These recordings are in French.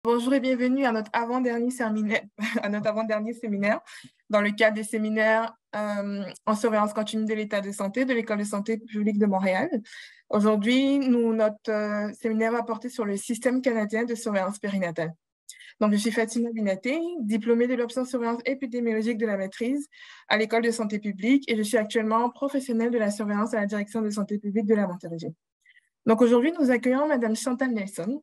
Bonjour et bienvenue à notre avant-dernier séminaire, dans le cadre des séminaires en surveillance continue de l'état de santé de l'École de santé publique de Montréal. Aujourd'hui, notre séminaire va porter sur le système canadien de surveillance périnatale. Donc, je suis Fatima Binaté, diplômée de l'option surveillance épidémiologique de la maîtrise à l'École de santé publique et je suis actuellement professionnelle de la surveillance à la direction de santé publique de la Montérégie. Donc, aujourd'hui, nous accueillons Mme Chantal Nelson.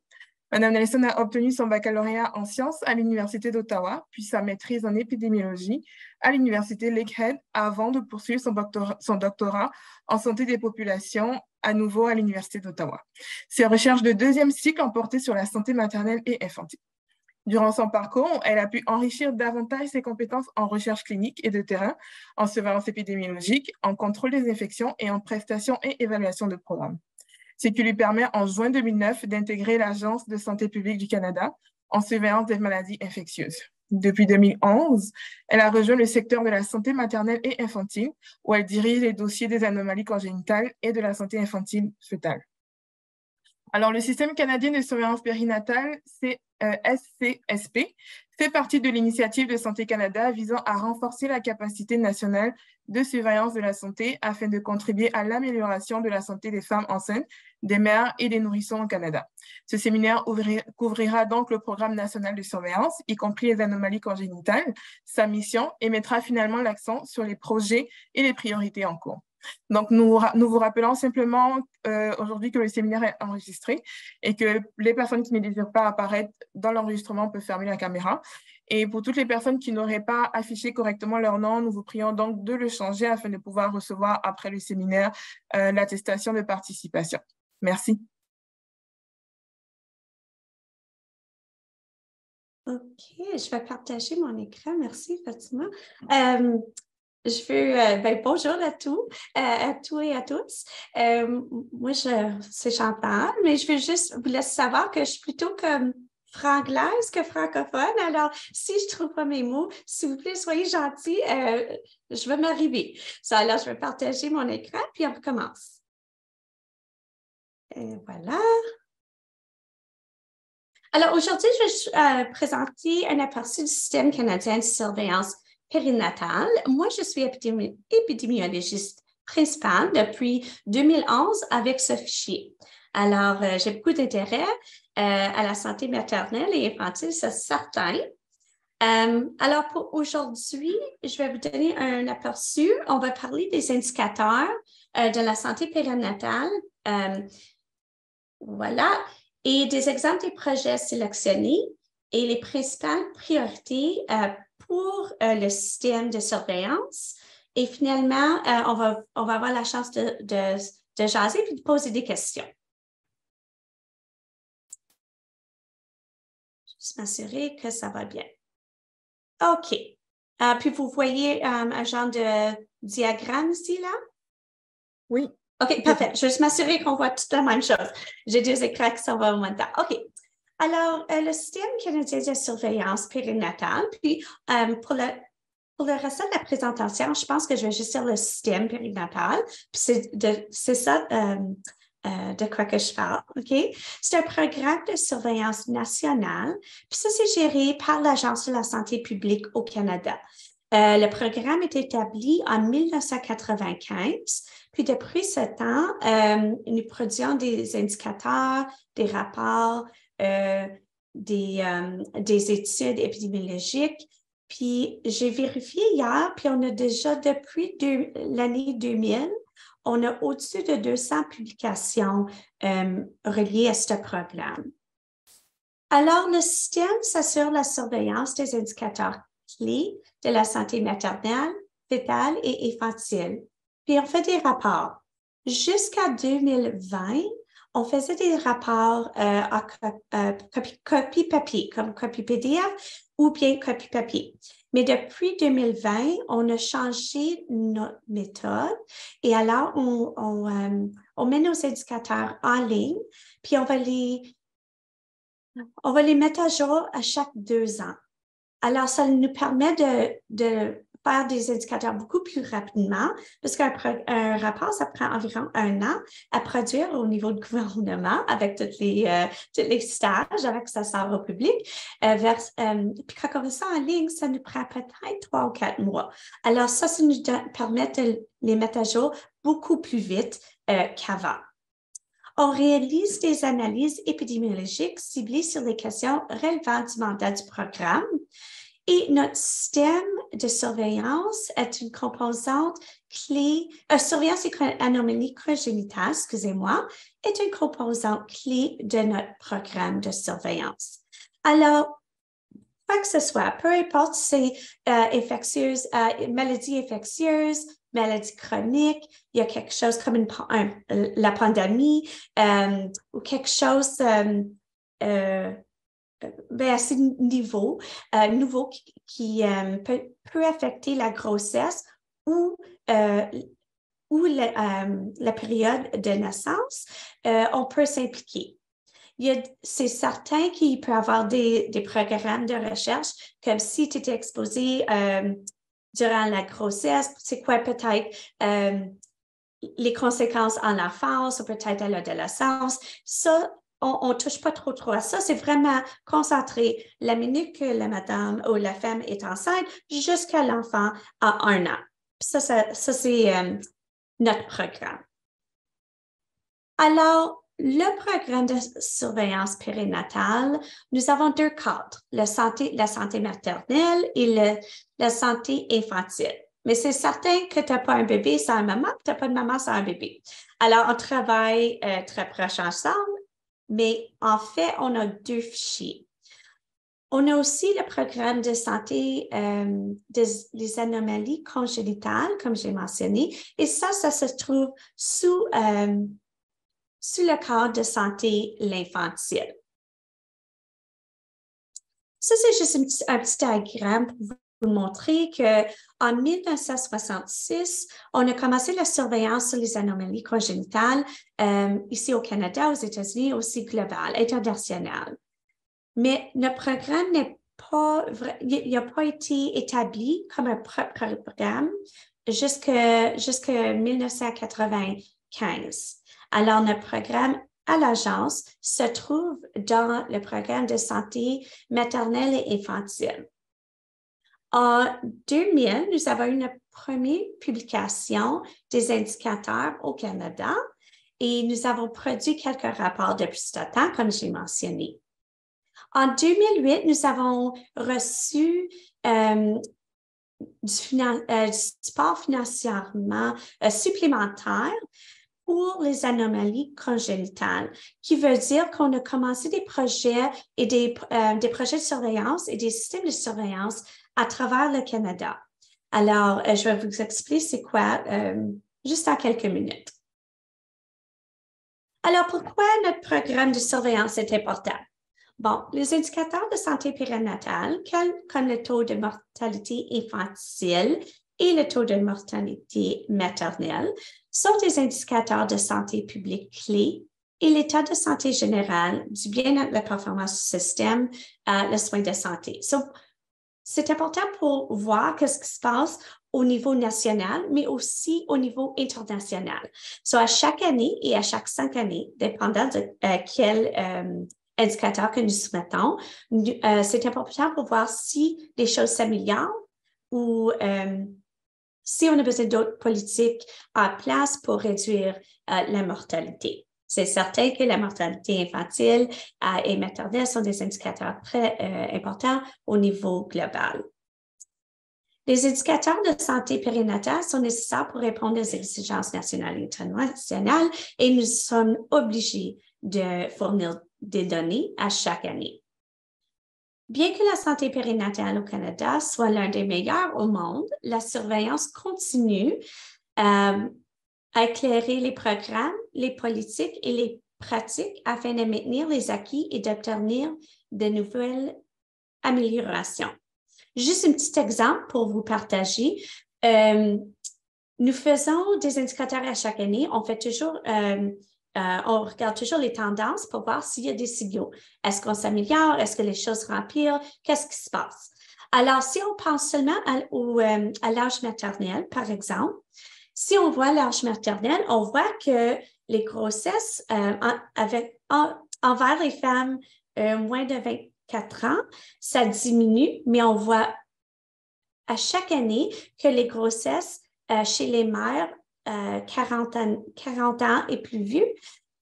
Mme Nelson a obtenu son baccalauréat en sciences à l'Université d'Ottawa, puis sa maîtrise en épidémiologie à l'Université Lakehead avant de poursuivre son doctorat en santé des populations à nouveau à l'Université d'Ottawa. Ses recherches de deuxième cycle ont porté sur la santé maternelle et infantile. Durant son parcours, elle a pu enrichir davantage ses compétences en recherche clinique et de terrain, en surveillance épidémiologique, en contrôle des infections et en prestation et évaluation de programmes. Ce qui lui permet en juin 2009 d'intégrer l'Agence de santé publique du Canada en surveillance des maladies infectieuses. Depuis 2011, elle a rejoint le secteur de la santé maternelle et infantile, où elle dirige les dossiers des anomalies congénitales et de la santé infantile fœtale. Alors, le système canadien de surveillance périnatale, SCSP, fait partie de l'initiative de Santé Canada visant à renforcer la capacité nationale de surveillance de la santé afin de contribuer à l'amélioration de la santé des femmes enceintes, des mères et des nourrissons au Canada. Ce séminaire couvrira donc le programme national de surveillance, y compris les anomalies congénitales, sa mission, et mettra finalement l'accent sur les projets et les priorités en cours. Donc, nous vous rappelons simplement aujourd'hui que le séminaire est enregistré et que les personnes qui ne désirent pas apparaître dans l'enregistrement peuvent fermer la caméra. Et pour toutes les personnes qui n'auraient pas affiché correctement leur nom, nous vous prions donc de le changer afin de pouvoir recevoir après le séminaire l'attestation de participation. Merci. OK, je vais partager mon écran. Merci, Fatima. Je veux, bonjour à tous et à tous. Moi, c'est Chantal, mais je veux juste vous laisser savoir que je suis plutôt comme franglaise que francophone. Alors, si je ne trouve pas mes mots, s'il vous plaît, soyez gentils, je vais m'arriver. Alors, je vais partager mon écran, puis on recommence. Et voilà. Alors, aujourd'hui, je vais présenter un aperçu du système canadien de surveillance périnatale. Moi, je suis épidémiologiste principale depuis 2011 avec ce fichier. Alors, j'ai beaucoup d'intérêt à la santé maternelle et infantile, c'est certain. Alors, pour aujourd'hui, je vais vous donner un aperçu. On va parler des indicateurs de la santé périnatale. Voilà. Et des exemples des projets sélectionnés et les principales priorités pour le système de surveillance. Et finalement, on va avoir la chance de jaser et de poser des questions. Je vais juste m'assurer que ça va bien. OK. Puis vous voyez un genre de diagramme ici, là? Oui. OK, parfait. Je vais juste m'assurer qu'on voit toute la même chose. J'ai deux écrans qui s'en vont en même temps. OK. Alors, le système canadien de surveillance périnatale, puis pour le reste de la présentation, je pense que je vais juste dire le système périnatal, puis c'est ça de quoi que je parle, OK? C'est un programme de surveillance nationale, puis ça, c'est géré par l'Agence de la santé publique au Canada. Le programme est établi en 1995, puis depuis ce temps, nous produisons des indicateurs, des rapports, des études épidémiologiques. Puis j'ai vérifié hier, puis on a déjà depuis l'année 2000, on a au-dessus de 200 publications reliées à ce programme. Alors, le système s'assure la surveillance des indicateurs clés de la santé maternelle, fœtale et infantile. Puis on fait des rapports. Jusqu'à 2020, on faisait des rapports en copie papier, comme copie PDF ou bien copie papier. Mais depuis 2020, on a changé notre méthode et alors on met nos indicateurs en ligne, puis on va les mettre à jour à chaque 2 ans. Alors, ça nous permet de faire des indicateurs beaucoup plus rapidement, parce qu'un rapport, ça prend environ 1 an à produire au niveau du gouvernement avec tous les stages avant que ça sorte au public. Puis quand on veut ça en ligne, ça nous prend peut-être 3 ou 4 mois. Alors ça nous permet de les mettre à jour beaucoup plus vite qu'avant. On réalise des analyses épidémiologiques ciblées sur les questions relevant du mandat du programme. Et notre système de surveillance est une composante clé, surveillance et anomalie congénitale, excusez-moi, est une composante clé de notre programme de surveillance. Alors, quoi que ce soit, peu importe si c'est maladie infectieuse, maladie chronique, il y a quelque chose comme la pandémie ou quelque chose à ce niveau, nouveau qui peut affecter la grossesse ou la période de naissance, on peut s'impliquer. C'est certain qu'il peut y avoir des programmes de recherche, comme si tu étais exposé durant la grossesse, c'est quoi peut-être les conséquences en enfance ou peut-être à l'adolescence. Ça, on ne touche pas trop à ça. C'est vraiment concentré la minute que la madame ou la femme est enceinte jusqu'à l'enfant à 1 an. Ça c'est notre programme. Alors, le programme de surveillance périnatale, nous avons 2 cadres, la santé maternelle et la santé infantile. Mais c'est certain que tu n'as pas un bébé sans une maman, tu n'as pas de maman sans un bébé. Alors, on travaille très proche ensemble, mais en fait, on a 2 fichiers. On a aussi le programme de santé des anomalies congénitales, comme j'ai mentionné, et ça se trouve sous le cadre de santé l'infantile. Ça, c'est juste un petit diagramme pour vous montrer qu'en 1966, on a commencé la surveillance sur les anomalies congénitales ici au Canada, aux États-Unis, aussi global, international. Mais notre programme n'a pas été établi comme un propre programme jusqu'à 1995. Alors, notre programme à l'agence se trouve dans le programme de santé maternelle et infantile. En 2000, nous avons eu notre première publication des indicateurs au Canada et nous avons produit quelques rapports depuis ce temps, comme j'ai mentionné. En 2008, nous avons reçu du support financièrement supplémentaire pour les anomalies congénitales, qui veut dire qu'on a commencé des projets et des projets de surveillance et des systèmes de surveillance à travers le Canada. Alors, je vais vous expliquer c'est quoi juste en quelques minutes. Alors, pourquoi notre programme de surveillance est important? Bon, les indicateurs de santé périnatale, comme le taux de mortalité infantile et le taux de mortalité maternelle, sont des indicateurs de santé publique clés et l'état de santé général du bien-être, la performance du système, le soin de santé. C'est important pour voir ce qui se passe au niveau national, mais aussi au niveau international. À chaque année et à chaque 5 années, dépendant de quel indicateur que nous soumettons, c'est important pour voir si les choses s'améliorent ou si on a besoin d'autres politiques en place pour réduire la mortalité. C'est certain que la mortalité infantile et maternelle sont des indicateurs très importants au niveau global. Les indicateurs de santé périnatale sont nécessaires pour répondre aux exigences nationales et internationales et nous sommes obligés de fournir des données à chaque année. Bien que la santé périnatale au Canada soit l'un des meilleurs au monde, la surveillance continue à éclairer les programmes, les politiques et les pratiques afin de maintenir les acquis et d'obtenir de nouvelles améliorations. Juste un petit exemple pour vous partager. Nous faisons des indicateurs à chaque année. On fait toujours on regarde toujours les tendances pour voir s'il y a des signaux. Est-ce qu'on s'améliore? Est-ce que les choses s'empirent? Qu'est-ce qui se passe? Alors, si on pense seulement à l'âge maternel, par exemple, si on voit l'âge maternel, on voit que les grossesses envers les femmes moins de 24 ans, ça diminue, mais on voit à chaque année que les grossesses chez les mères 40 ans et plus vieux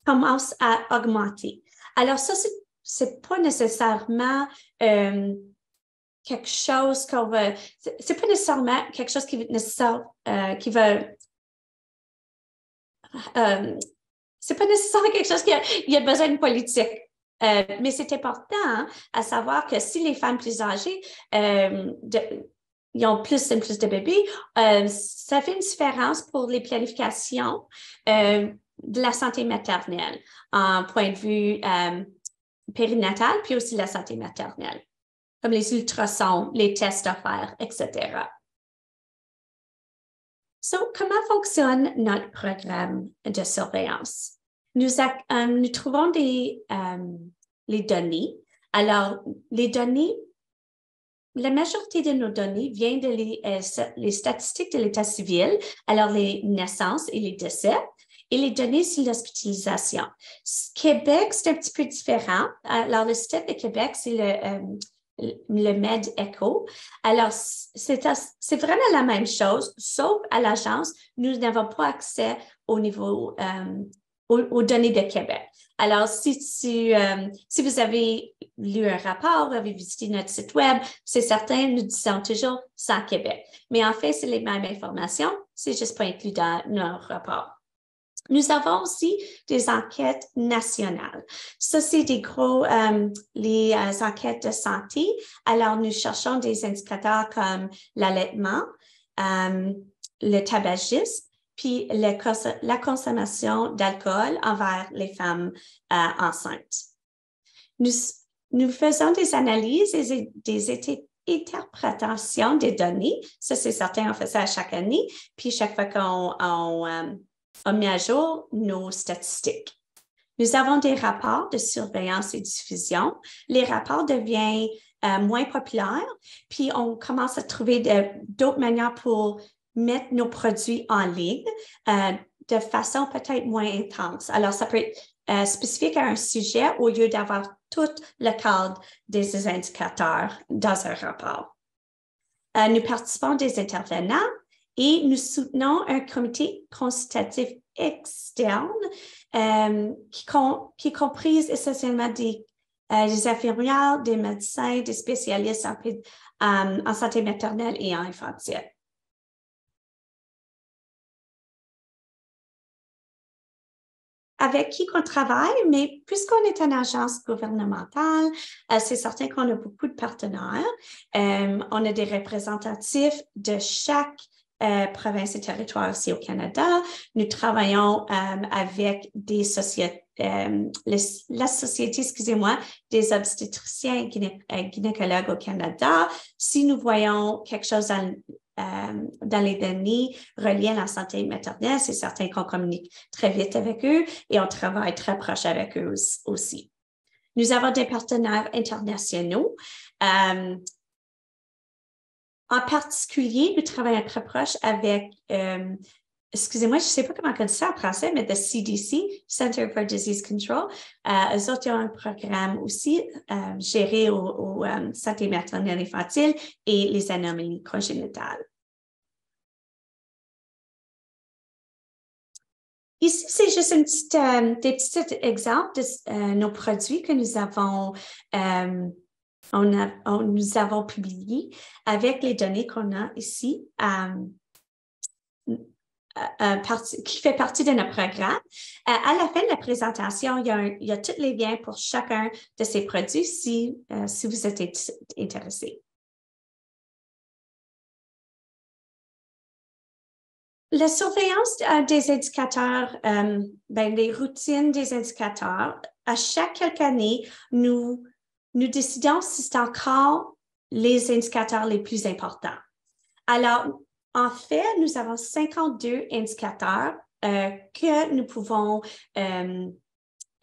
commencent à augmenter. Alors ça, c'est pas nécessairement quelque chose qu'on va... C'est pas nécessairement quelque chose qui va... c'est pas nécessairement quelque chose qui a besoin de politique. Mais c'est important à savoir que si les femmes plus âgées ils ont plus et plus de bébés, ça fait une différence pour les planifications de la santé maternelle en point de vue périnatal, puis aussi la santé maternelle, comme les ultrasons, les tests à faire, etc. Comment fonctionne notre programme de surveillance? Nous trouvons les données. Alors, les données, la majorité de nos données vient de les statistiques de l'État civil, alors les naissances et les décès, et les données sur l'hospitalisation. Québec, c'est un petit peu différent. Alors, le système de Québec, c'est le MedEcho. Alors, c'est vraiment la même chose, sauf à l'agence, nous n'avons pas accès au niveau aux données de Québec. Alors, si vous avez lu un rapport, vous avez visité notre site web, c'est certain, nous disons toujours sans Québec. Mais en fait, c'est les mêmes informations, c'est juste pas inclus dans nos rapports. Nous avons aussi des enquêtes nationales. Ça, c'est les enquêtes de santé. Alors, nous cherchons des indicateurs comme l'allaitement, le tabagisme, puis la consommation d'alcool envers les femmes enceintes. Nous faisons des analyses et des interprétations des données. Ça, c'est certain, on fait ça à chaque année. Puis, chaque fois qu'on mis à jour nos statistiques. Nous avons des rapports de surveillance et diffusion. Les rapports deviennent moins populaires, puis on commence à trouver d'autres manières pour mettre nos produits en ligne de façon peut-être moins intense. Alors, ça peut être spécifique à un sujet au lieu d'avoir tout le cadre des indicateurs dans un rapport. Nous participons des intervenants et nous soutenons un comité consultatif externe qui comprise essentiellement des infirmières, des médecins, des spécialistes en santé maternelle et infantile. Avec qui qu'on travaille, mais puisqu'on est une agence gouvernementale, c'est certain qu'on a beaucoup de partenaires. On a des représentatifs de chaque province et territoire ici au Canada. Nous travaillons avec des sociétés, la société, excusez-moi, des obstétriciens et gynécologues au Canada. Si nous voyons quelque chose dans les données reliées à la santé maternelle, c'est certain qu'on communique très vite avec eux et on travaille très proche avec eux aussi. Nous avons des partenaires internationaux. En particulier, nous travaillons très proche avec, excusez-moi, je ne sais pas comment on dit ça en français, mais le CDC, Center for Disease Control. Eux autres ont un programme aussi géré aux santé maternelle infantile et les anomalies congénitales. Ici, c'est juste des petits exemples de nos produits que nous avons nous avons publié avec les données qu'on a ici, qui fait partie de notre programme. À la fin de la présentation, il y a tous les liens pour chacun de ces produits si vous êtes intéressé. La surveillance des indicateurs, les routines des indicateurs, à quelques années, nous décidons si c'est encore les indicateurs les plus importants. Alors, en fait, nous avons 52 indicateurs que nous pouvons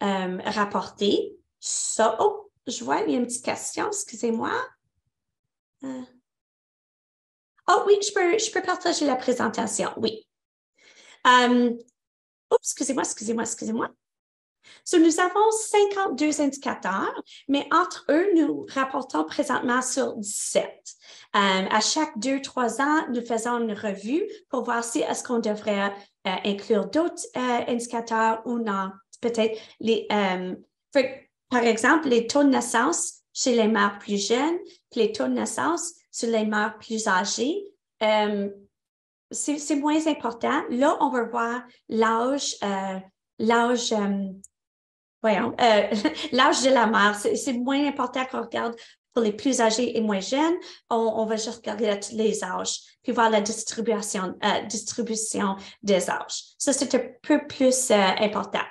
rapporter. Je vois, il y a une petite question, excusez-moi. Oh oui, je peux partager la présentation, oui. Excusez-moi. So, nous avons 52 indicateurs, mais entre eux, nous rapportons présentement sur 17. À chaque 2-3 ans, nous faisons une revue pour voir si est-ce qu'on devrait inclure d'autres indicateurs ou non. Peut-être par exemple, les taux de naissance chez les mères plus jeunes, puis les taux de naissance chez les mères plus âgées. C'est moins important. Là, on va voir l'âge l'âge de la mère. C'est moins important qu'on regarde pour les plus âgés et moins jeunes. On va juste regarder à tous les âges, puis voir la distribution des âges. Ça, c'est un peu plus important.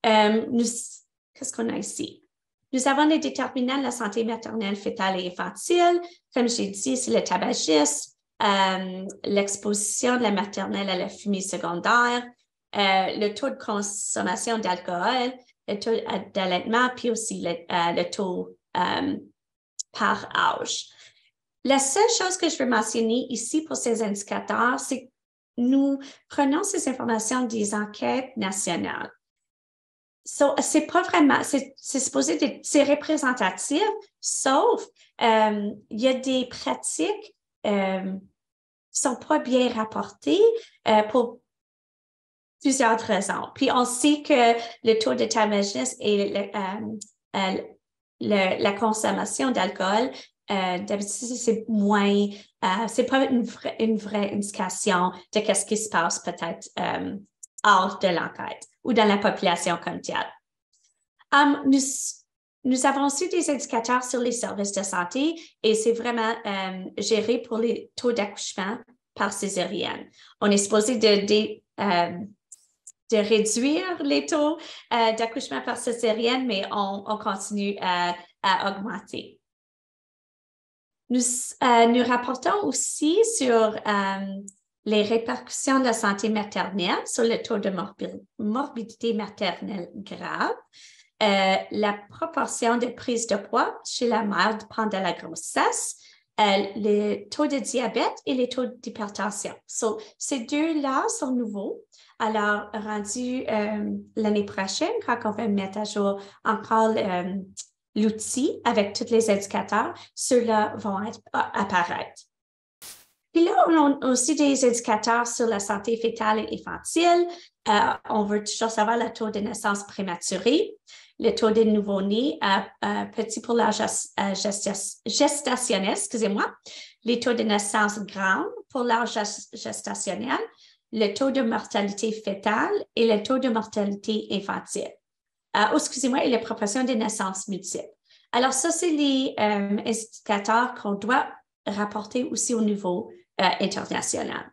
Qu'est-ce qu'on a ici? Nous avons les déterminants de la santé maternelle, fœtale et infantile. Comme j'ai dit, c'est le tabagisme, l'exposition de la maternelle à la fumée secondaire, le taux de consommation d'alcool, le taux d'allaitement, puis aussi le taux par âge. La seule chose que je veux mentionner ici pour ces indicateurs, c'est que nous prenons ces informations des enquêtes nationales. So, c'est pas vraiment, c'est supposé être, c'est représentatif, sauf il y a des pratiques qui sont pas bien rapportées pour plusieurs raisons. Puis on sait que le taux de tabagisme et la consommation d'alcool, d'habitude, c'est moins, c'est pas une vraie indication de qu'est-ce qui se passe peut-être hors de l'enquête ou dans la population comme telle. Nous avons aussi des indicateurs sur les services de santé et c'est vraiment géré pour les taux d'accouchement par césarienne. On est supposé de réduire les taux d'accouchement par césarienne, mais on continue à augmenter. Nous rapportons aussi sur les répercussions de la santé maternelle, sur le taux de morbidité maternelle grave, la proportion de prise de poids chez la mère pendant la grossesse, les taux de diabète et les taux d'hypertension. So, ces deux-là sont nouveaux. Alors, rendu l'année prochaine, quand on va mettre à jour encore l'outil avec tous les indicateurs, ceux-là vont apparaître. Puis là, on a aussi des indicateurs sur la santé fœtale et infantile. On veut toujours savoir le taux de naissance prématurée, le taux des nouveau-nés petits pour l'âge gestationnel, les taux de naissance grande pour l'âge gestationnel, le taux de mortalité fœtale et le taux de mortalité infantile. Et la proportion des naissances multiples. Alors, ça, c'est les indicateurs qu'on doit rapporter aussi au niveau international.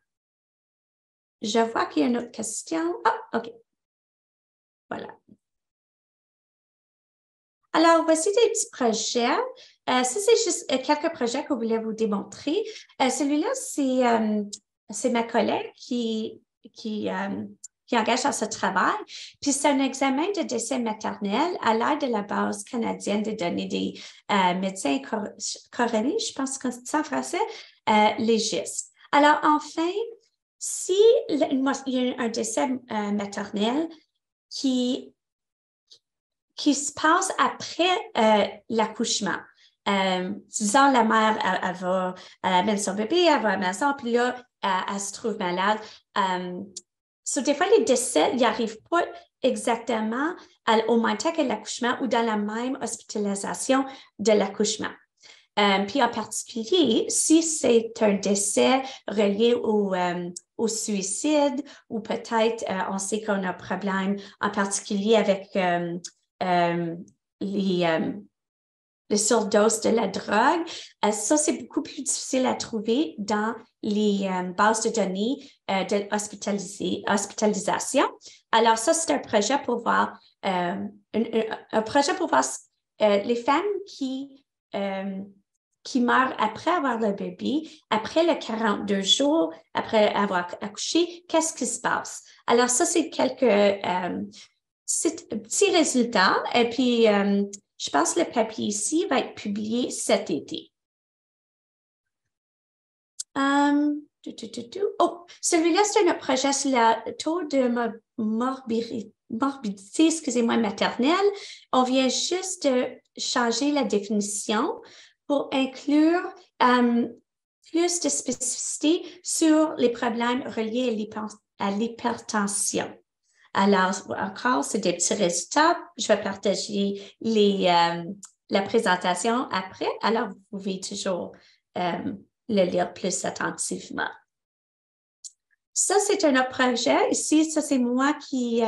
Je vois qu'il y a une autre question. Ah, OK. Voilà. Alors, voici des petits projets. Ça, c'est juste quelques projets que je voulais vous démontrer. Celui-là, c'est ma collègue qui engage dans ce travail. Puis, c'est un examen de décès maternel à l'aide de la base canadienne de données des médecins coronés, je pense qu'on dit ça en français, les GIS. Alors, enfin, si il y a un décès maternel qui se passe après l'accouchement. Disons, la mère, elle va amener son bébé, elle va à la maison, puis là, elle se trouve malade. Des fois, les décès n'arrivent pas exactement au même temps que l'accouchement ou dans la même hospitalisation de l'accouchement. Puis en particulier, si c'est un décès relié au suicide ou peut-être on sait qu'on a un problème en particulier avec les surdoses de la drogue, ça, c'est beaucoup plus difficile à trouver dans les bases de données de hospitalisation. Alors, ça, c'est un projet pour voir, les femmes qui meurent après avoir le bébé, après les 42 jours, après avoir accouché, qu'est-ce qui se passe? Alors, ça, c'est quelques petits résultats. Et puis, je pense que le papier ici va être publié cet été. Oh, celui-là, c'est un projet sur le taux de morbidité, excusez-moi, maternelle. On vient juste de changer la définition pour inclure plus de spécificité sur les problèmes reliés à l'hypertension. Alors, encore, c'est des petits résultats. Je vais partager la présentation après. Alors, vous pouvez toujours le lire plus attentivement. Ça, c'est un autre projet. Ici, ça, c'est moi qui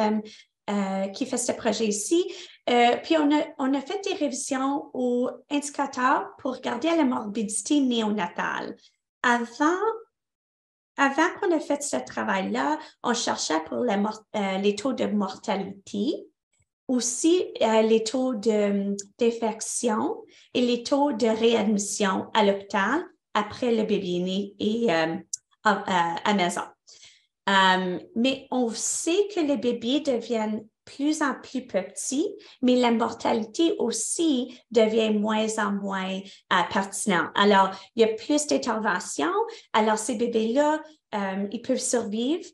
fait ce projet ici. Puis, on a fait des révisions aux indicateurs pour regarder la morbidité néonatale. Avant qu'on ait fait ce travail-là, on cherchait pour les taux de mortalité, aussi les taux d'infection et les taux de réadmission à l'hôpital après le bébé né et à maison. Mais on sait que les bébés deviennent plus en plus petits, mais la mortalité aussi devient moins en moins pertinente. Alors, il y a plus d'interventions. Alors, ces bébés-là, ils peuvent survivre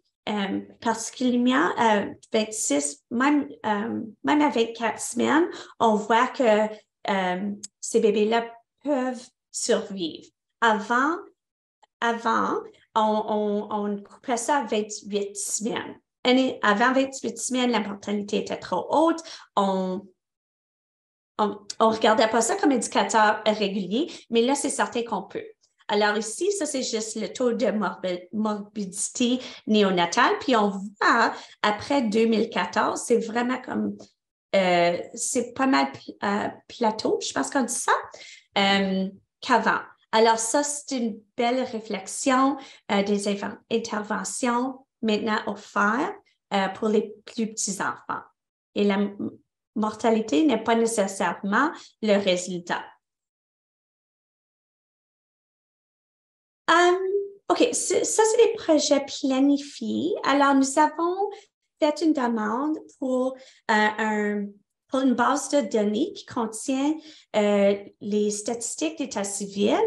particulièrement 26, même à 24 semaines, on voit que ces bébés-là peuvent survivre. Avant, on coupait ça à 28 semaines. Avant 28 semaines, la mortalité était trop haute. On regardait pas ça comme indicateur régulier, mais là, c'est certain qu'on peut. Alors ici, ça, c'est juste le taux de morbidité néonatale. Puis on voit, après 2014, c'est vraiment comme, c'est pas mal plateau, je pense qu'on dit ça, qu'avant. Alors ça, c'est une belle réflexion des interventions maintenant offertes pour les plus petits enfants. Et la mortalité n'est pas nécessairement le résultat. OK, ça, c'est des projets planifiés. Alors, nous avons fait une demande pour une base de données qui contient les statistiques d'état civil,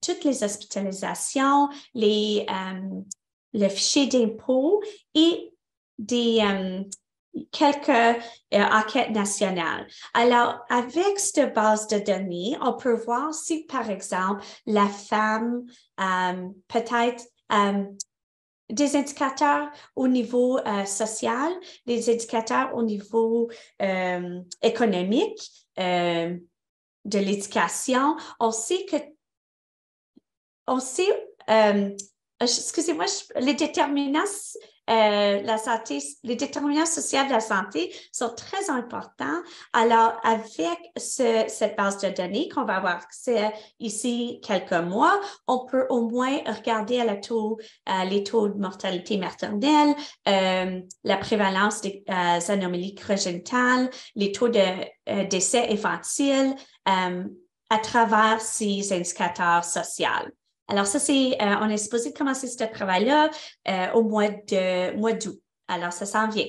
toutes les hospitalisations, le fichier d'impôt et quelques enquêtes nationales. Alors, avec cette base de données, on peut voir si, par exemple, la femme peut-être des indicateurs au niveau social, des indicateurs au niveau économique, de l'éducation. On sait, excusez-moi, les déterminants les déterminants sociaux de la santé sont très importants. Alors, avec cette base de données qu'on va avoir accès ici quelques mois, on peut au moins regarder les taux de mortalité maternelle, la prévalence des anomalies congénitales, les taux de décès infantiles à travers ces indicateurs sociaux. Alors, ça, on est supposé commencer ce travail-là au mois d'août. Alors, ça s'en vient.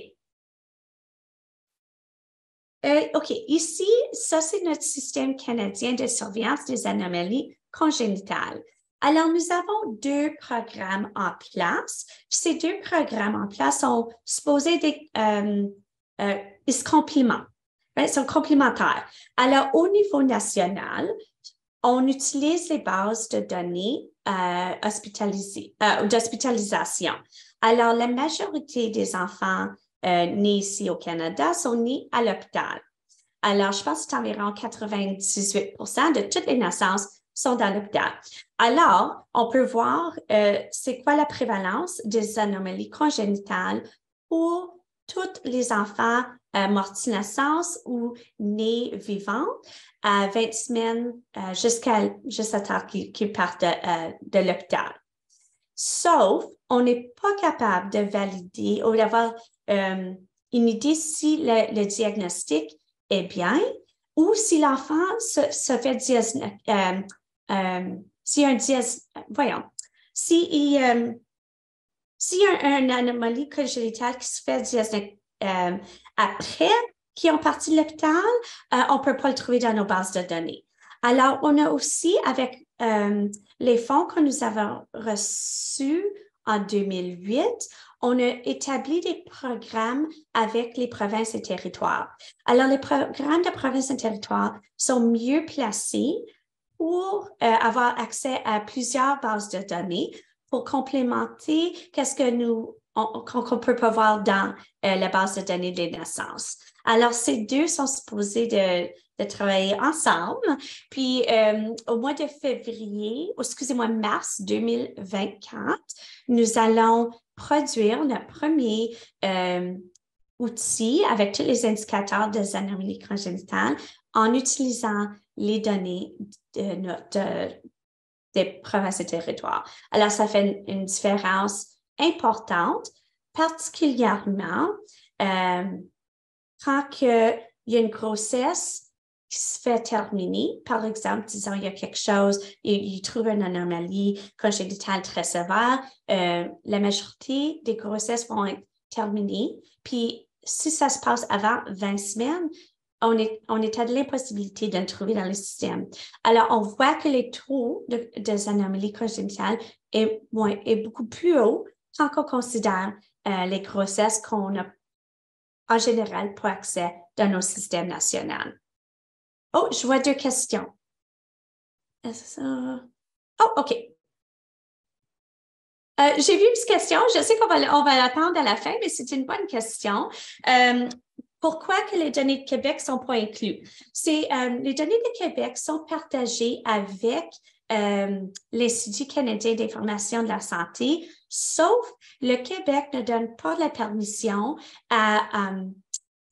OK, ici, ça, c'est notre système canadien de surveillance des anomalies congénitales. Alors, nous avons 2 programmes en place. Ces 2 programmes en place sont supposés ils se complémentent. Ils sont complémentaires. Alors, au niveau national, on utilise les bases de données d'hospitalisation. Alors, la majorité des enfants nés ici au Canada sont nés à l'hôpital. Alors, je pense que c'est environ 98% de toutes les naissances sont dans l'hôpital. Alors, on peut voir c'est quoi la prévalence des anomalies congénitales pour tous les enfants morts de naissance ou nés vivants à 20 semaines jusqu'à temps qu'ils partent de l'hôpital. Sauf, on n'est pas capable de valider ou d'avoir une idée si le diagnostic est bien ou si l'enfant se fait s'il y a une anomalie congénitale qui se fait diagnostiquer après qu'ils ont parti de l'hôpital, on ne peut pas le trouver dans nos bases de données. Alors, on a aussi, avec les fonds que nous avons reçus en 2008, on a établi des programmes avec les provinces et territoires. Alors, les programmes de provinces et territoires sont mieux placés pour avoir accès à plusieurs bases de données pour complémenter qu'est-ce que qu'on peut pas voir dans la base de données des naissances. Alors, ces deux sont supposés de travailler ensemble. Puis, au mois de mars 2024, nous allons produire notre premier outil avec tous les indicateurs des anomalies congénitales en utilisant les données des provinces et territoires. Alors, ça fait une différence importante, particulièrement quand il y a une grossesse qui se fait terminer. Par exemple, disons, il y a quelque chose, il trouve une anomalie congénitale très sévère. La majorité des grossesses vont être terminées. Puis, si ça se passe avant 20 semaines, on est à l'impossibilité de le trouver dans le système. Alors, on voit que les taux des anomalies congénitales est beaucoup plus haut quand on considère les grossesses qu'on a en général pas accès dans nos systèmes nationaux. Oh, je vois 2 questions. Oh, OK. J'ai vu une petite question. Je sais qu'on va l'attendre à la fin, mais c'est une bonne question. Pourquoi que les données de Québec ne sont pas incluses? Les données de Québec sont partagées avec l'Institut canadien d'information de la santé, sauf le Québec ne donne pas la permission à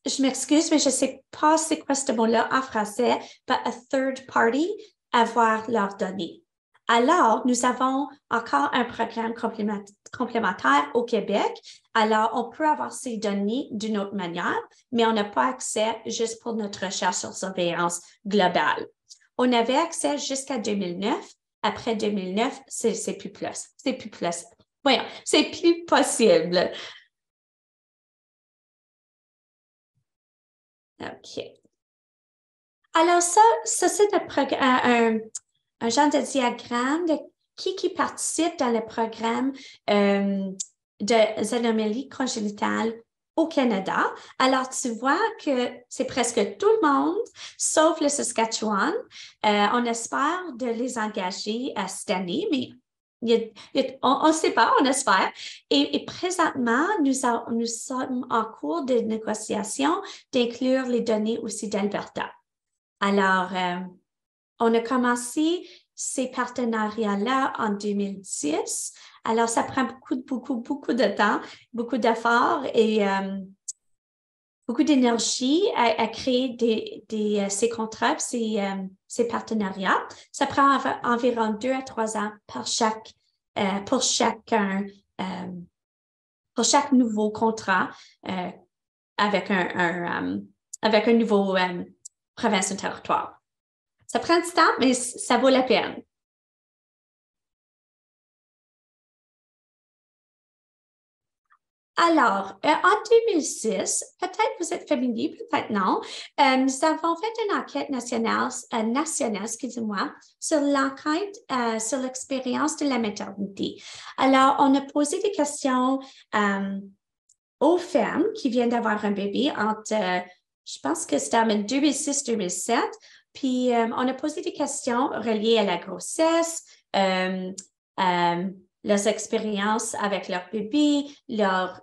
je m'excuse, mais je ne sais pas c'est quoi ce mot-là en français, but a third party, avoir leurs données. Alors, nous avons encore un programme complémentaire au Québec. Alors, on peut avoir ces données d'une autre manière, mais on n'a pas accès juste pour notre recherche sur surveillance globale. On avait accès jusqu'à 2009. Après 2009, c'est plus plus. C'est plus plus. Voyons, c'est plus possible. OK. Alors, ça c'est un genre de diagramme de qui participe dans le programme des anomalies congénitales au Canada. Alors, tu vois que c'est presque tout le monde, sauf le Saskatchewan. On espère de les engager cette année, mais on ne sait pas, on espère. Et présentement, nous sommes en cours de négociation d'inclure les données aussi d'Alberta. Alors, on a commencé ces partenariats-là en 2010. Alors, ça prend beaucoup de temps, beaucoup d'efforts et beaucoup d'énergie à créer ces contrats, ces partenariats. Ça prend environ 2 à 3 ans pour chaque nouveau contrat avec un nouveau province ou territoire. Ça prend du temps, mais ça vaut la peine. Alors, en 2006, peut-être vous êtes familier, peut-être non, nous avons fait une enquête nationale, excusez-moi, sur l'enquête sur l'expérience de la maternité. Alors, on a posé des questions aux femmes qui viennent d'avoir un bébé entre, je pense que c'était en 2006-2007, puis on a posé des questions reliées à la grossesse, leurs expériences avec leur bébé, leur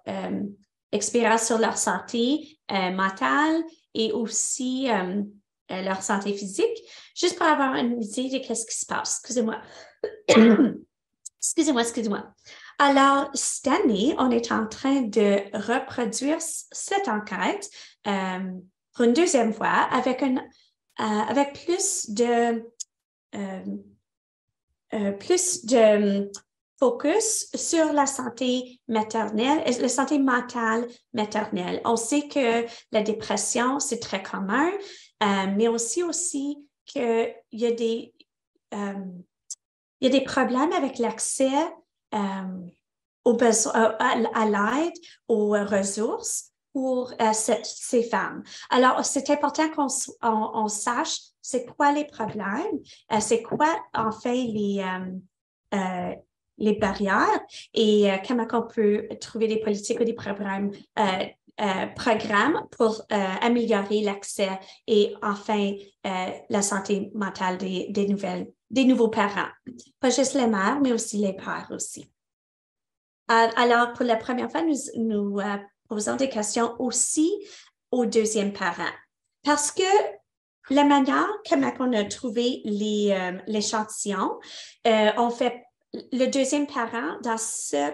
expérience sur leur santé mentale et aussi leur santé physique, juste pour avoir une idée de ce qui se passe. Excusez-moi. Excusez-moi. Alors, cette année, on est en train de reproduire cette enquête pour une deuxième fois avec plus de focus sur la santé maternelle, la santé mentale maternelle. On sait que la dépression, c'est très commun, mais aussi qu'il y a des problèmes avec l'accès à l'aide, aux ressources pour ces femmes. Alors, c'est important qu'on sache c'est quoi les problèmes, c'est quoi, en fait, les barrières et comment on peut trouver des politiques ou des programmes pour améliorer l'accès et enfin la santé mentale des nouveaux parents. Pas juste les mères, mais aussi les pères aussi. Alors, pour la première fois, nous posons des questions aussi aux deuxièmes parents. Parce que la manière comment on a trouvé l'échantillon, on fait le deuxième parent dans ce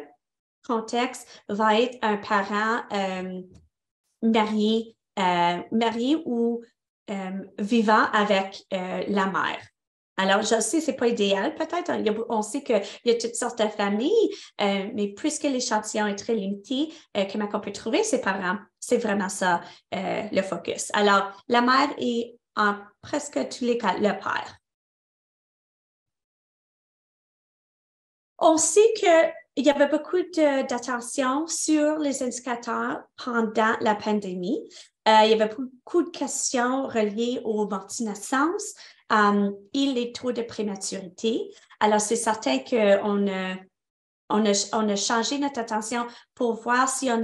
contexte va être un parent marié ou vivant avec la mère. Alors, je sais, ce n'est pas idéal, peut-être. On sait qu'il y a toutes sortes de familles, mais puisque l'échantillon est très limité, comment on peut trouver ses parents? C'est vraiment ça, le focus. Alors, la mère est en presque tous les cas le père. On sait qu'il y avait beaucoup d'attention sur les indicateurs pendant la pandémie. Il y avait beaucoup de questions reliées aux morts de naissance et les taux de prématurité. Alors, c'est certain qu'on a changé notre attention pour voir si on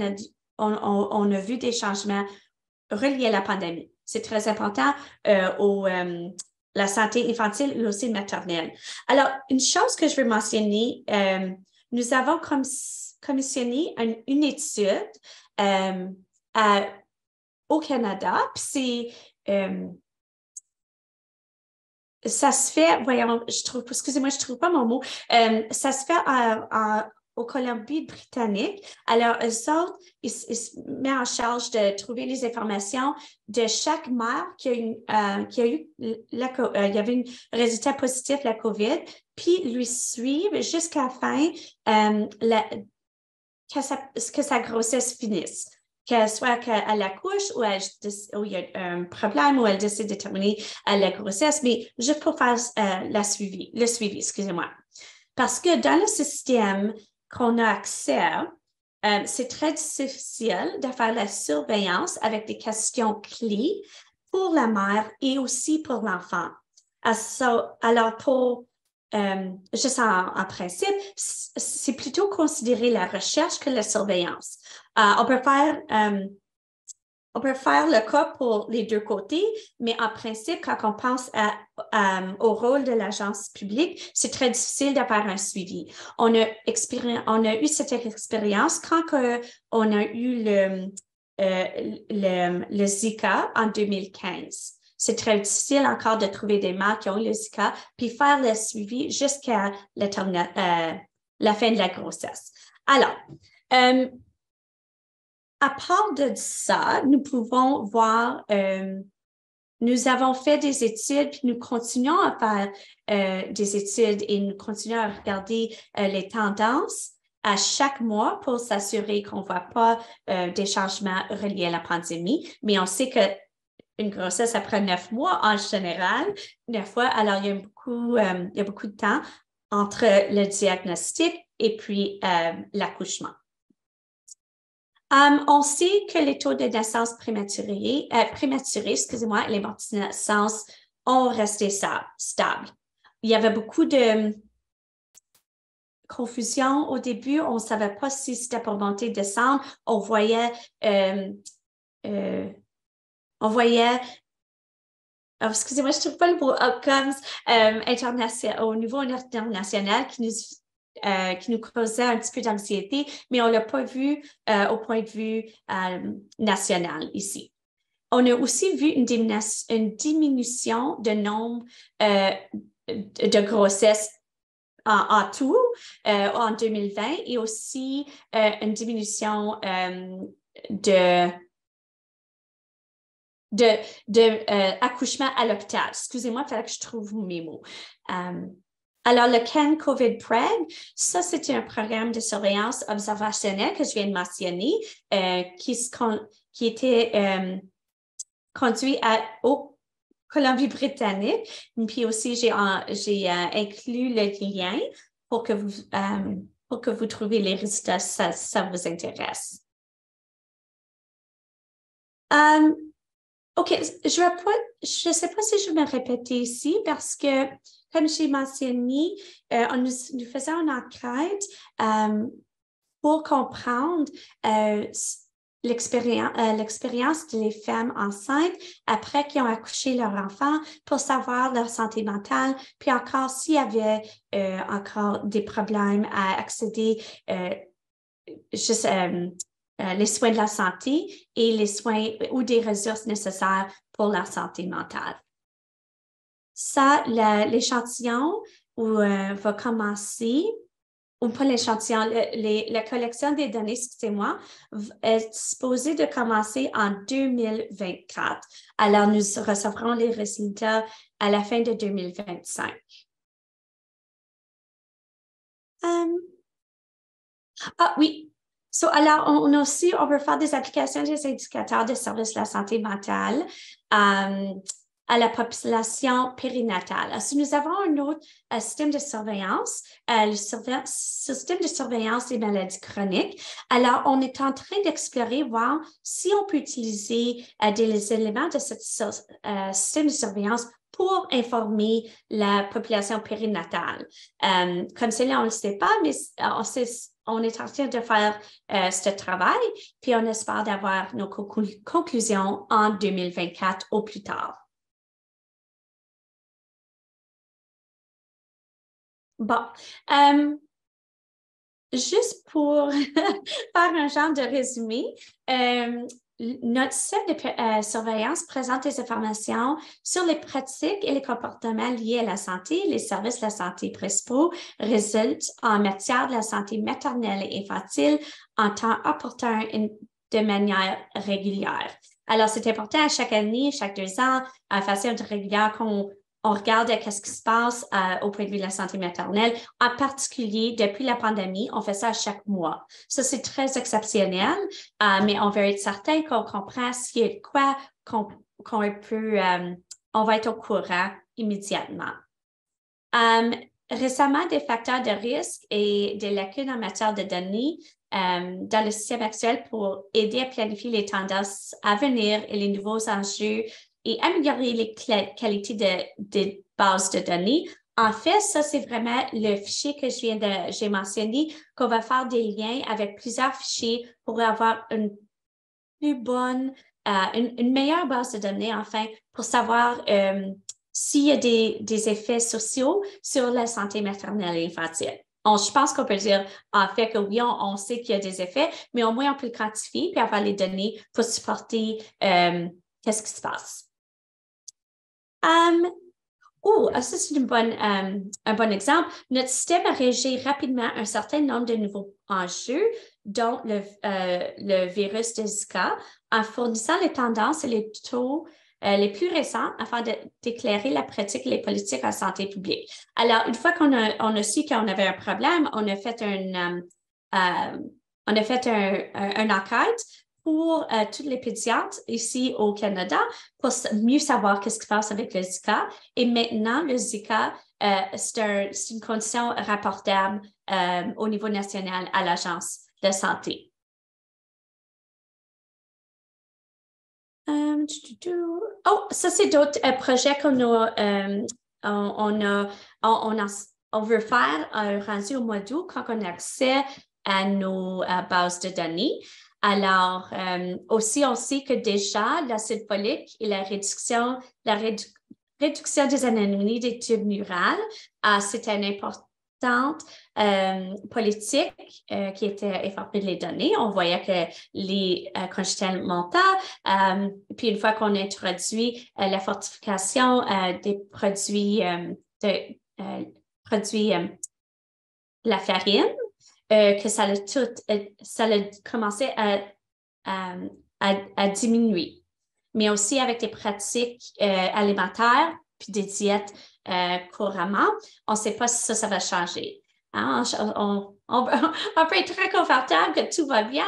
a vu des changements reliés à la pandémie. C'est très important la santé infantile et aussi maternelle. Alors, une chose que je veux mentionner, nous avons commissionné une étude au Canada, puis ça se fait, voyons, excusez-moi, je ne trouve pas mon mot, ça se fait au Colombie-Britannique. Alors, eux autres, ils se mettent en charge de trouver les informations de chaque mère qui a eu, il y avait un résultat positif la COVID, puis lui suivre jusqu'à la fin que sa grossesse finisse. Qu'elle soit qu'elle accouche ou il y a un problème ou elle décide de terminer la grossesse, mais juste pour faire le suivi, excusez-moi. Parce que dans le système qu'on a accès, c'est très difficile de faire la surveillance avec des questions clés pour la mère et aussi pour l'enfant. Alors, juste en principe, c'est plutôt considérer la recherche que la surveillance. On peut faire le cas pour les deux côtés, mais en principe, quand on pense au rôle de l'agence publique, c'est très difficile de faire un suivi. On a eu cette expérience quand on a eu le Zika en 2015. C'est très difficile encore de trouver des mères qui ont le Zika, puis faire le suivi jusqu'à la fin de la grossesse. Alors, à part de ça, nous pouvons voir, nous avons fait des études, puis nous continuons à faire des études et nous continuons à regarder les tendances à chaque mois pour s'assurer qu'on ne voit pas des changements reliés à la pandémie. Mais on sait qu'une grossesse après 9 mois, en général, 9 mois, alors il y a beaucoup de temps entre le diagnostic et puis l'accouchement. On sait que les taux de naissance prématurés, les morts de naissance ont resté stables. Il y avait beaucoup de confusion au début. On ne savait pas si c'était pour monter, descendre. On voyait excusez-moi, je ne trouve pas le mot outcomes au niveau international qui nous causait un petit peu d'anxiété, mais on ne l'a pas vu au point de vue national ici. On a aussi vu une diminution de nombre de grossesses en tout en 2020 et aussi une diminution accouchement à l'hôpital. Excusez-moi, il fallait que je trouve mes mots. Alors, le CAN COVID PREG, ça, c'était un programme de surveillance observationnelle que je viens de mentionner, qui était conduit au Colombie-Britannique. Puis aussi, j'ai inclus le lien pour que vous trouviez les résultats si ça vous intéresse. OK, je ne sais pas si je vais me répéter ici parce que, comme j'ai mentionné, nous faisons une enquête pour comprendre l'expérience des femmes enceintes après qu'ils ont accouché leur enfant pour savoir leur santé mentale, puis encore s'il y avait encore des problèmes à accéder les soins de la santé et les soins ou des ressources nécessaires pour la santé mentale. Ça, l'échantillon va commencer, ou pas l'échantillon, la collection des données, excusez-moi, est supposée de commencer en 2024. Alors, nous recevrons les résultats à la fin de 2025. Ah oui. Alors, on veut faire des applications des indicateurs de services de la santé mentale à la population périnatale. Alors, si nous avons un autre système de surveillance, le système de surveillance des maladies chroniques, alors on est en train d'explorer, voir si on peut utiliser des éléments de ce système de surveillance pour informer la population périnatale. Comme cela, on ne le sait pas, mais on est en train de faire ce travail, puis on espère d'avoir nos conclusions en 2024 au plus tard. Bon, juste pour faire un genre de résumé, notre système de surveillance présente des informations sur les pratiques et les comportements liés à la santé. Les services de la santé principaux résultent en matière de la santé maternelle et infantile en temps opportun et de manière régulière. Alors, c'est important à chaque année, chaque 2 ans, à façon régulière qu'on regarde qu'est-ce qui se passe au point de vue de la santé maternelle. En particulier, depuis la pandémie, on fait ça chaque mois. Ça, c'est très exceptionnel, mais on veut être certain qu'on comprend s'il y a de quoi on va être au courant immédiatement. Récemment, des facteurs de risque et des lacunes en matière de données dans le système actuel pour aider à planifier les tendances à venir et les nouveaux enjeux et améliorer les qualités de bases de données. En fait, ça, c'est vraiment le fichier que j'ai mentionné, qu'on va faire des liens avec plusieurs fichiers pour avoir une plus bonne, une meilleure base de données, enfin, pour savoir s'il y a des effets sociaux sur la santé maternelle et infantile. Je pense qu'on peut dire, en fait, que oui, on sait qu'il y a des effets, mais au moins on peut le quantifier puis avoir les données pour supporter qu'est-ce qui se passe. Ça, c'est un bon exemple. Notre système a réagi rapidement à un certain nombre de nouveaux enjeux, dont le virus de Zika, en fournissant les tendances et les taux les plus récents afin d'éclairer la pratique et les politiques en santé publique. Alors, une fois qu'on a su qu'on avait un problème, on a fait une enquête pour tous les pédiatres ici au Canada pour mieux savoir qu'est-ce qui se passe avec le Zika. Et maintenant, le Zika, c'est une condition rapportable au niveau national à l'Agence de santé. Ça, c'est d'autres projets qu'on on veut faire rendu au mois d'août quand on a accès à nos bases de données. Alors, aussi, on sait que déjà, l'acide folique et la réduction des anomalies des tubes neurales, c'est une importante politique qui était informée de les données. On voyait que les congénitales montaient. Puis, une fois qu'on a introduit la fortification des produits, la farine, que ça a commencé à diminuer. Mais aussi avec des pratiques alimentaires puis des diètes couramment, on ne sait pas si ça va changer. Hein? On peut être très confortable que tout va bien.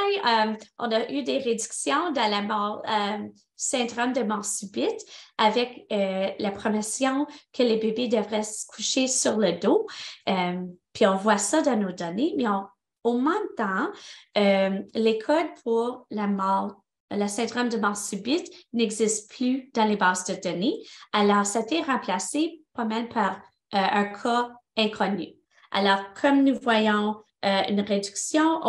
On a eu des réductions dans la mort, syndrome de mort subite avec la promotion que les bébés devraient se coucher sur le dos. Puis on voit ça dans nos données, mais au même temps, les codes pour la mort le syndrome de mort subite n'existe plus dans les bases de données. Alors, ça a été remplacé pas mal par un cas inconnu. Alors, comme nous voyons une réduction,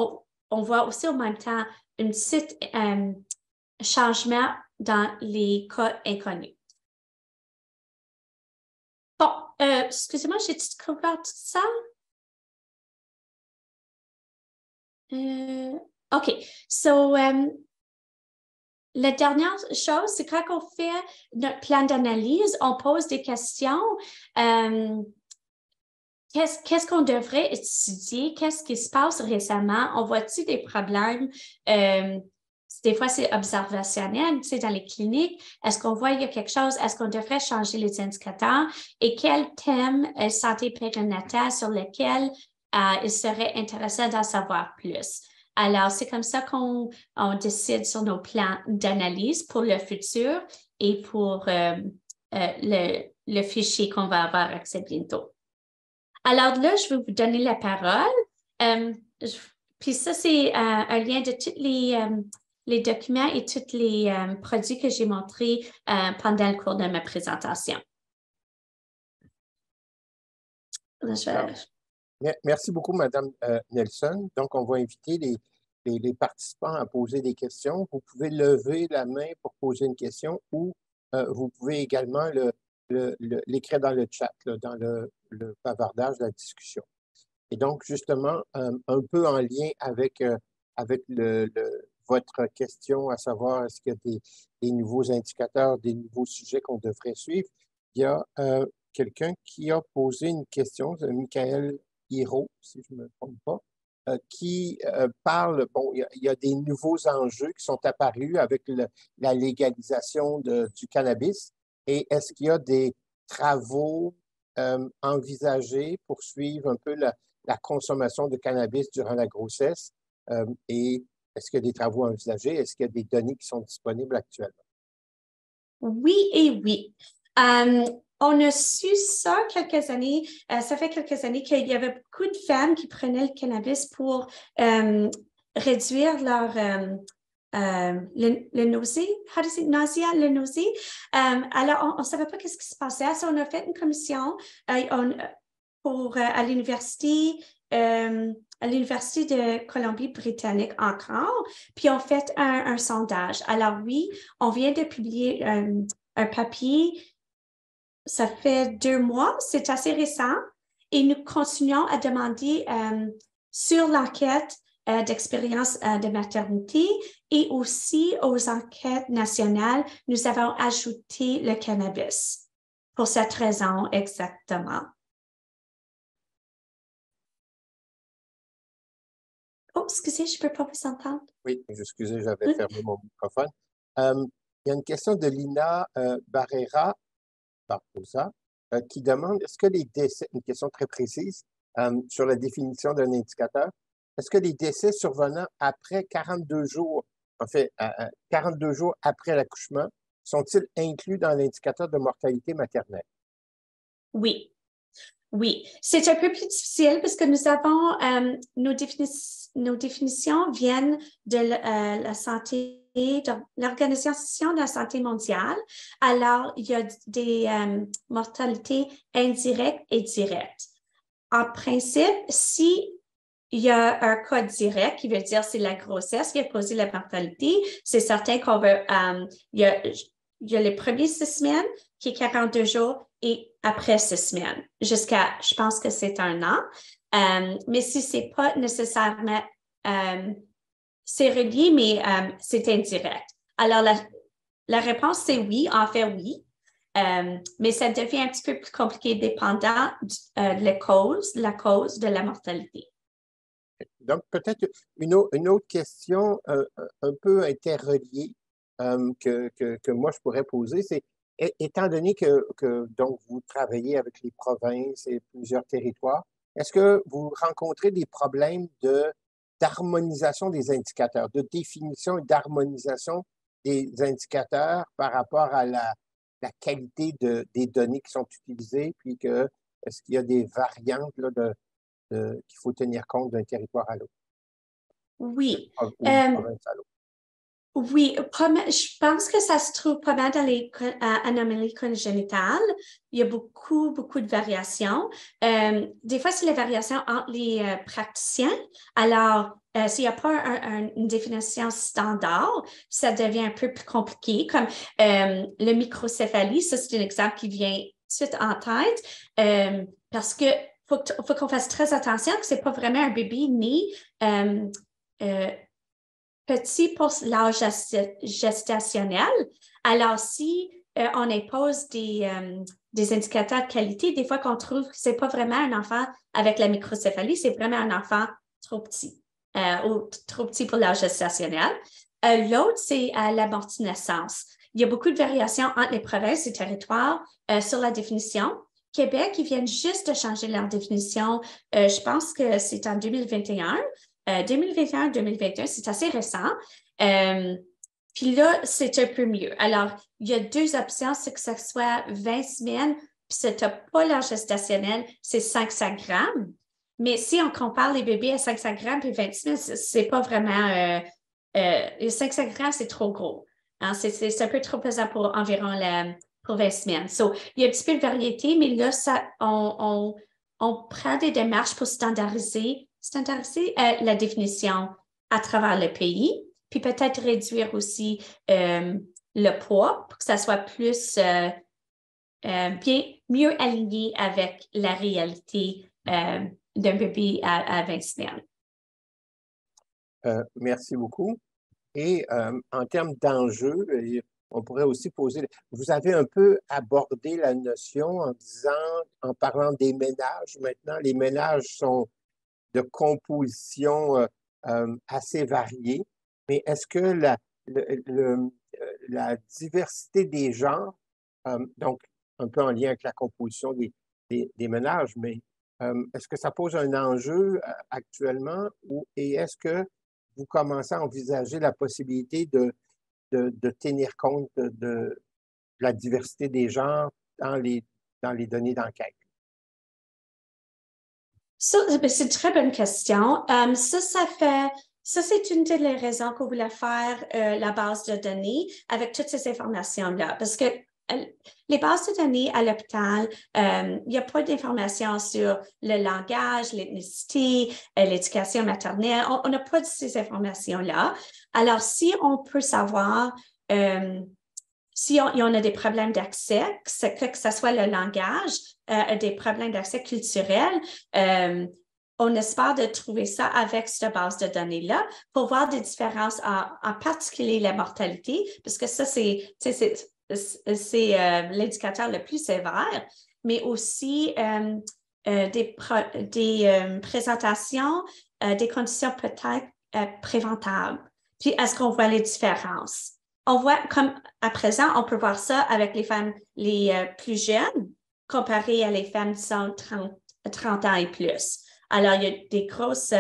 on voit aussi en même temps un petit changement dans les cas inconnus. Bon, excusez-moi, j'ai-tu couvert tout ça? OK. So, la dernière chose, c'est quand on fait notre plan d'analyse, on pose des questions. Qu'est-ce qu'on devrait étudier? Qu'est-ce qui se passe récemment? On voit-tu des problèmes? Des fois, c'est observationnel, tu sais, dans les cliniques. Est-ce qu'on voit qu'il y a quelque chose? Est-ce qu'on devrait changer les indicateurs? Et quel thème santé périnatale sur lequel il serait intéressant d'en savoir plus? Alors, c'est comme ça qu'on décide sur nos plans d'analyse pour le futur et pour le fichier qu'on va avoir accès bientôt. Alors là, je vais vous donner la parole. Puis ça, c'est un lien de tous les documents et tous les produits que j'ai montrés pendant le cours de ma présentation. Là, Merci beaucoup, Madame Nelson. Donc, on va inviter les participants à poser des questions. Vous pouvez lever la main pour poser une question ou vous pouvez également l'écrire dans le chat, là, dans le bavardage de la discussion. Et donc, justement, un peu en lien avec votre question, à savoir est-ce qu'il y a des nouveaux indicateurs, des nouveaux sujets qu'on devrait suivre, il y a quelqu'un qui a posé une question, Michael Hiro, si je ne me trompe pas, qui parle, bon, il y a des nouveaux enjeux qui sont apparus avec la légalisation du cannabis. Et est-ce qu'il y a des travaux envisagés pour suivre un peu la consommation de cannabis durant la grossesse? Et est-ce qu'il y a des travaux envisagés? Est-ce qu'il y a des données qui sont disponibles actuellement? Oui et oui. On a su ça quelques années, ça fait quelques années qu'il y avait beaucoup de femmes qui prenaient le cannabis pour réduire leur le nausée, how does it, nausea, le nausée. Alors, on ne savait pas qu'est-ce qui se passait. Alors, on a fait une commission à l'université de Colombie-Britannique encore, puis on fait un sondage. Alors oui, on vient de publier un papier, ça fait 2 mois, c'est assez récent, et nous continuons à demander sur l'enquête d'expérience de maternité et aussi aux enquêtes nationales, nous avons ajouté le cannabis pour cette raison exactement. Oh, excusez, je ne peux pas vous entendre. Oui, excusez, j'avais fermé mon microphone. Il y a une question de Lina Barrera Barbosa qui demande, est-ce que les décès, une question très précise sur la définition d'un indicateur, est-ce que les décès survenant après 42 jours, en fait, 42 jours après l'accouchement, sont-ils inclus dans l'indicateur de mortalité maternelle? Oui. Oui, c'est un peu plus difficile parce que nous avons nos définitions viennent de la santé, de l'Organisation de la santé mondiale. Alors, il y a des mortalités indirectes et directes. En principe, si il y a un cas direct qui veut dire c'est la grossesse qui a causé la mortalité, c'est certain qu'on veut il y a les premiers 6 semaines qui est 42 jours et après 6 semaines, jusqu'à, je pense que c'est 1 an. Mais si c'est pas nécessairement, c'est relié, mais c'est indirect. Alors, la réponse, c'est oui, en fait, oui. Mais ça devient un petit peu plus compliqué dépendant de la cause de la mortalité. Donc, peut-être une autre question un peu interreliée que moi, je pourrais poser, c'est, étant donné que donc, vous travaillez avec les provinces et plusieurs territoires, est-ce que vous rencontrez des problèmes d'harmonisation des indicateurs, de définition et d'harmonisation des indicateurs par rapport à la qualité des données qui sont utilisées, puis est-ce qu'il y a des variantes là, qu'il faut tenir compte d'un territoire à l'autre? Oui. D'une province à l'autre. Oui, je pense que ça se trouve pas mal dans les anomalies congénitales. Il y a beaucoup de variations. Des fois, c'est les variations entre les praticiens. Alors, s'il n'y a pas une définition standard, ça devient un peu plus compliqué. Comme le microcéphalie, ça, c'est un exemple qui vient tout de suite en tête. Parce que faut qu'on fasse très attention que c'est pas vraiment un bébé né petit pour l'âge gestationnel. Alors, si on impose des indicateurs de qualité, des fois qu'on trouve que ce n'est pas vraiment un enfant avec la microcéphalie, c'est vraiment un enfant trop petit ou trop petit pour l'âge gestationnel. L'autre, c'est la naissance. Il y a beaucoup de variations entre les provinces et territoires sur la définition. Québec, ils viennent juste de changer leur définition. Je pense que c'est en 2021. 2021-2021, c'est assez récent. Puis là, c'est un peu mieux. Alors, il y a deux options, c'est que ça soit 20 semaines, puis si tu n'as pas l'âge gestationnel, c'est 500 grammes. Mais si on compare les bébés à 500 grammes puis 20 semaines, c'est pas vraiment... 500 grammes, c'est trop gros. Hein? C'est un peu trop pesant pour environ pour 20 semaines. So, il y a un petit peu de variété, mais là, on prend des démarches pour standardiser la définition à travers le pays, puis peut-être réduire aussi le poids pour que ça soit plus mieux aligné avec la réalité d'un bébé à 20 semaines. Merci beaucoup. Et en termes d'enjeux, on pourrait aussi poser, vous avez un peu abordé la notion en en parlant des ménages. Maintenant, les ménages sont de composition assez variée, mais est-ce que la diversité des genres, donc un peu en lien avec la composition des ménages, mais est-ce que ça pose un enjeu actuellement et est-ce que vous commencez à envisager la possibilité de tenir compte de la diversité des genres dans les données d'enquête? Ça, c'est une très bonne question. Ça, c'est une des raisons qu'on voulait faire la base de données avec toutes ces informations-là. Parce que les bases de données à l'hôpital, il n'y a pas d'informations sur le langage, l'ethnicité, l'éducation maternelle. On n'a pas de ces informations-là. Alors, si on peut savoir si on a des problèmes d'accès, que ce soit le langage, des problèmes d'accès culturel, on espère de trouver ça avec cette base de données-là pour voir des différences, en particulier la mortalité, parce que ça, c'est l'indicateur le plus sévère, mais aussi des présentations, des conditions peut-être préventables. Puis, est-ce qu'on voit les différences? On voit, comme à présent, on peut voir ça avec les femmes les plus jeunes comparé à les femmes qui sont 30 ans et plus. Alors, il y a des grosses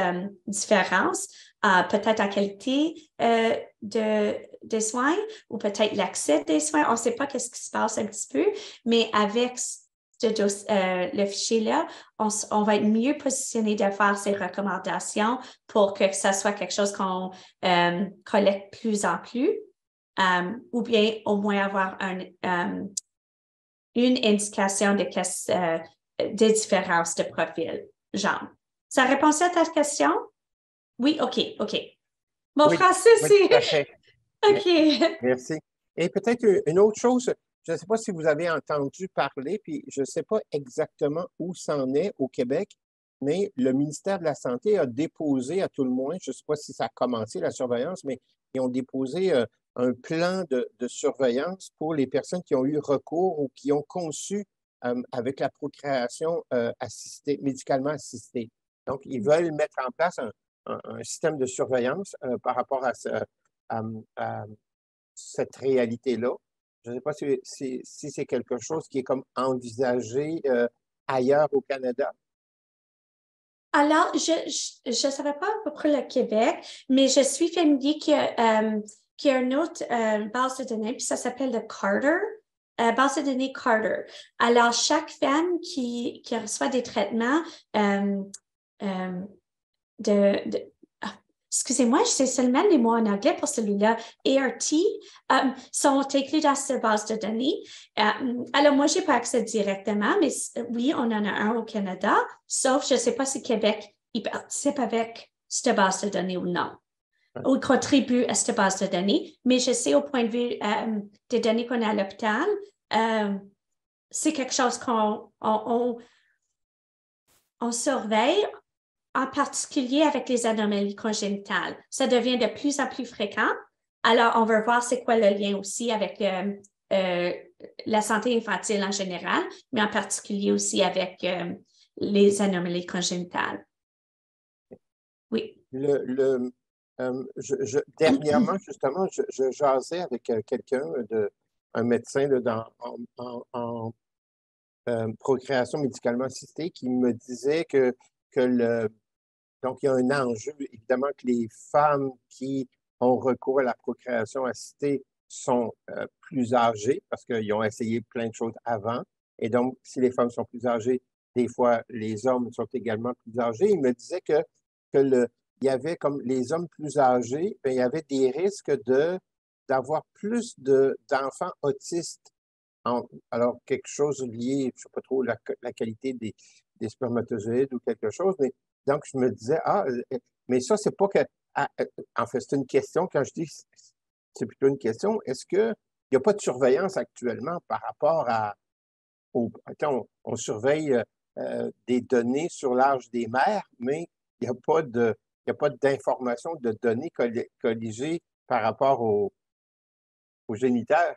différences, peut-être en qualité des soins ou peut-être l'accès des soins. On ne sait pas qu'est-ce qui se passe un petit peu, mais avec le fichier-là, on va être mieux positionné de faire ces recommandations pour que ça soit quelque chose qu'on collecte plus en plus. Ou bien au moins avoir une indication des différences de profil, genre. Ça répond à ta question? Oui, OK. Mon français, c'est... Tout à fait. OK. Merci. Et peut-être une autre chose, je ne sais pas si vous avez entendu parler, puis je ne sais pas exactement où c'en est au Québec, mais le ministère de la Santé a déposé, à tout le moins, je ne sais pas si ça a commencé la surveillance, mais ils ont déposé un plan de surveillance pour les personnes qui ont eu recours ou qui ont conçu avec la procréation assistée, médicalement assistée. Donc, ils veulent mettre en place un système de surveillance par rapport à cette réalité-là. Je ne sais pas si c'est quelque chose qui est comme envisagé ailleurs au Canada. Alors, je ne savais pas à peu près le Québec, mais je suis familier qu'il y a une autre base de données, puis ça s'appelle le Carter, base de données Carter. Alors, chaque femme qui reçoit des traitements excusez-moi, je sais seulement les mots en anglais pour celui-là. ART sont inclus dans cette base de données. Alors, moi, je n'ai pas accès directement, mais oui, on en a un au Canada, sauf je ne sais pas si Québec il participe avec cette base de données ou non, ou contribue à cette base de données. Mais je sais au point de vue des données qu'on a à l'hôpital, c'est quelque chose qu'on surveille, en particulier avec les anomalies congénitales. Ça devient de plus en plus fréquent. Alors, on veut voir c'est quoi le lien aussi avec la santé infantile en général, mais en particulier aussi avec les anomalies congénitales. Oui. Dernièrement, justement, je jasais avec quelqu'un, un médecin en procréation médicalement assistée, qui me disait donc il y a un enjeu, évidemment, que les femmes qui ont recours à la procréation assistée sont plus âgées parce qu'ils ont essayé plein de choses avant. Et donc, si les femmes sont plus âgées, des fois, les hommes sont également plus âgés. Il me disait que il y avait comme les hommes plus âgés, bien, il y avait des risques d'avoir plus d'enfants autistes. Alors, quelque chose lié, je ne sais pas trop, la qualité des spermatozoïdes ou quelque chose, mais donc je me disais, mais ça, c'est pas que. En fait, c'est une question. Quand je dis c'est plutôt une question, est-ce qu'il n'y a pas de surveillance actuellement par rapport on surveille des données sur l'âge des mères, mais il n'y a pas d'informations, de données colligées par rapport aux géniteurs?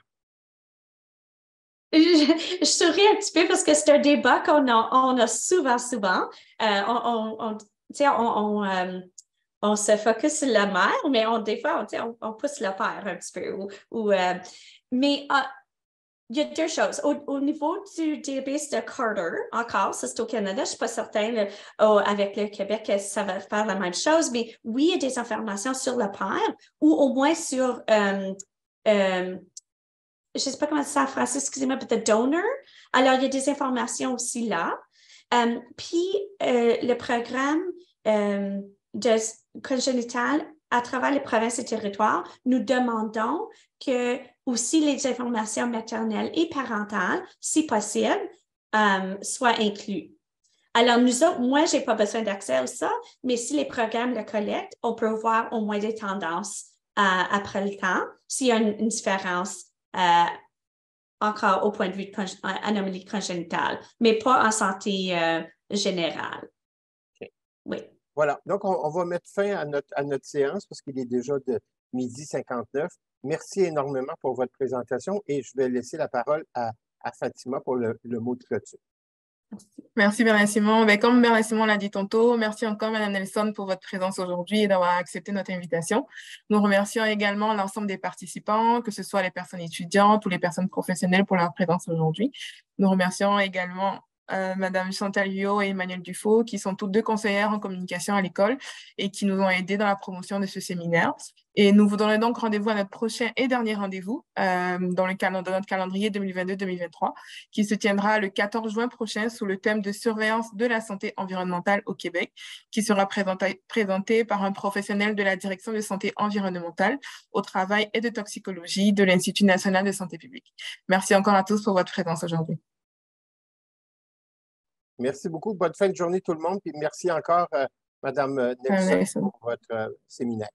Je souris un petit peu parce que c'est un débat qu'on a souvent. On se focus sur la mère, mais des fois, on pousse le père un petit peu. Mais il y a deux choses. Au niveau du diabète de Carter, encore, ça c'est au Canada, je ne suis pas certaine avec le Québec ça va faire la même chose, mais oui, il y a des informations sur le père ou au moins sur, je ne sais pas comment ça en français, excusez-moi, peut-être donor. Alors, il y a des informations aussi là. Puis, le programme de congénital à travers les provinces et territoires, nous demandons que aussi les informations maternelles et parentales, si possible, soient incluses. Alors, moi, je n'ai pas besoin d'accès à ça, mais si les programmes le collectent, on peut voir au moins des tendances après le temps, s'il y a une différence encore au point de vue de anomalie congénitale, mais pas en santé générale. Okay. Oui. Voilà. Donc, on va mettre fin à notre séance parce qu'il est déjà de 12h59. Merci énormément pour votre présentation et je vais laisser la parole à Fatima pour le mot de clôture. Merci Bernard Simon. Comme Bernard Simon l'a dit tantôt, merci encore Mme Nelson pour votre présence aujourd'hui et d'avoir accepté notre invitation. Nous remercions également l'ensemble des participants, que ce soit les personnes étudiantes ou les personnes professionnelles pour leur présence aujourd'hui. Nous remercions également Mme Chantal Huot et Emmanuel Dufaux, qui sont toutes deux conseillères en communication à l'école et qui nous ont aidés dans la promotion de ce séminaire. Et nous vous donnons donc rendez-vous à notre prochain et dernier rendez-vous dans notre calendrier 2022-2023, qui se tiendra le 14 juin prochain sous le thème de surveillance de la santé environnementale au Québec, qui sera présenté par un professionnel de la Direction de santé environnementale, au travail et de toxicologie de l'Institut national de santé publique. Merci encore à tous pour votre présence aujourd'hui. Merci beaucoup. Bonne fin de journée tout le monde. Puis merci encore, Mme Nelson, pour votre séminaire.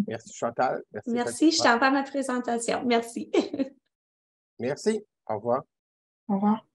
Merci Chantal. Merci, je t'en parle ma présentation. Merci. Merci. Au revoir. Au revoir.